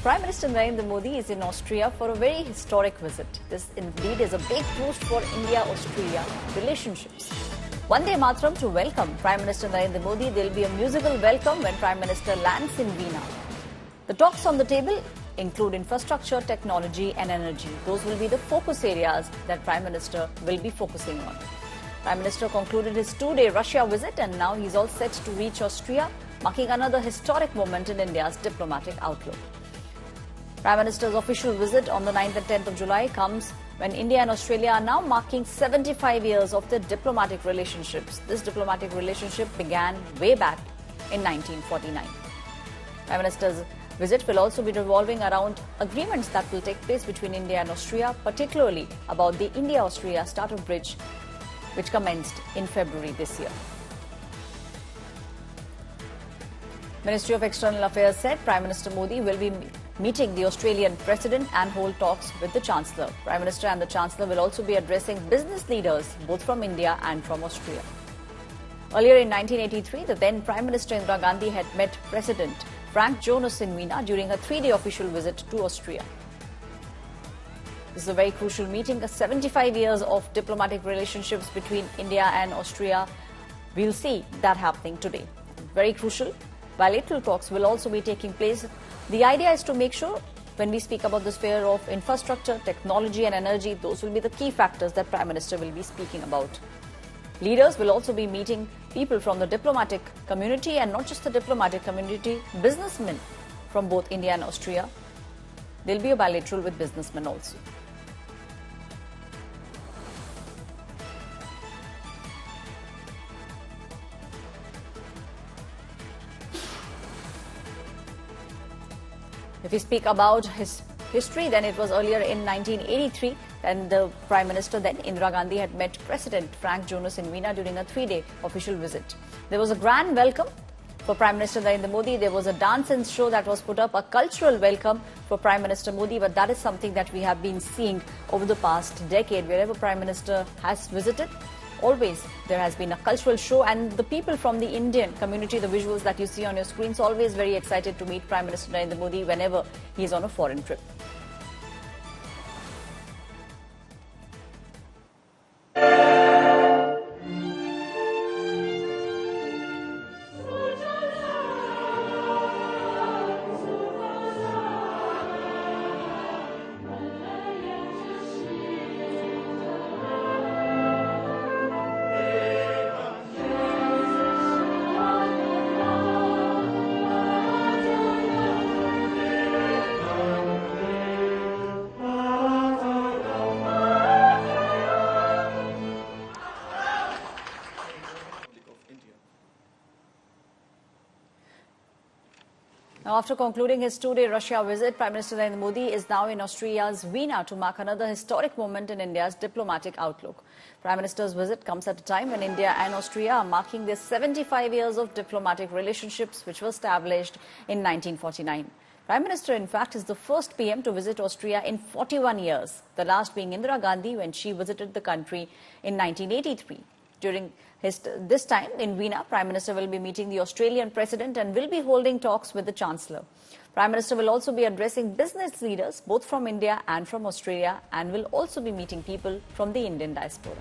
Prime Minister Narendra Modi is in Austria for a very historic visit. This indeed is a big boost for India-Austria relationships. Vande Mataram to welcome Prime Minister Narendra Modi. There will be a musical welcome when Prime Minister lands in Vienna. The talks on the table include infrastructure, technology and energy. Those will be the focus areas that Prime Minister will be focusing on. Prime Minister concluded his two-day Russia visit and now he's all set to reach Austria, marking another historic moment in India's diplomatic outlook. Prime Minister's official visit on the 9th and 10th of July comes when India and Australia are now marking 75 years of their diplomatic relationships. This diplomatic relationship began way back in 1949. Prime Minister's visit will also be revolving around agreements that will take place between India and Austria, particularly about the India-Austria startup bridge, which commenced in February this year. Ministry of External Affairs said Prime Minister Modi will be meeting the Australian President and hold talks with the Chancellor. Prime Minister and the Chancellor will also be addressing business leaders both from India and from Austria. Earlier in 1983, the then Prime Minister Indira Gandhi had met President Frank Jonas in Vienna during a three-day official visit to Austria. This is a very crucial meeting, 75 years of diplomatic relationships between India and Austria. We'll see that happening today. Very crucial. Bilateral talks will also be taking place. The idea is to make sure when we speak about the sphere of infrastructure, technology and energy, those will be the key factors that Prime Minister will be speaking about. Leaders will also be meeting people from the diplomatic community and not just the diplomatic community, businessmen from both India and Austria. There will be a bilateral with businessmen also. If we speak about his history, then it was earlier in 1983 when the Prime Minister, then Indira Gandhi, had met President Frank Jonas in Vienna during a three-day official visit. There was a grand welcome for Prime Minister Narendra Modi. There was a dance and show that was put up, a cultural welcome for Prime Minister Modi, but that is something that we have been seeing over the past decade. Wherever Prime Minister has visited, always there has been a cultural show, and the people from the Indian community, the visuals that you see on your screens, always very excited to meet Prime Minister Narendra Modi whenever he is on a foreign trip. Now, after concluding his two-day Russia visit, Prime Minister Narendra Modi is now in Austria's Vienna to mark another historic moment in India's diplomatic outlook. Prime Minister's visit comes at a time when India and Austria are marking their 75 years of diplomatic relationships, which were established in 1949. Prime Minister, in fact, is the first PM to visit Austria in 41 years, the last being Indira Gandhi when she visited the country in 1983. During this time in Vienna, Prime Minister will be meeting the Australian President and will be holding talks with the Chancellor. Prime Minister will also be addressing business leaders both from India and from Australia and will also be meeting people from the Indian diaspora.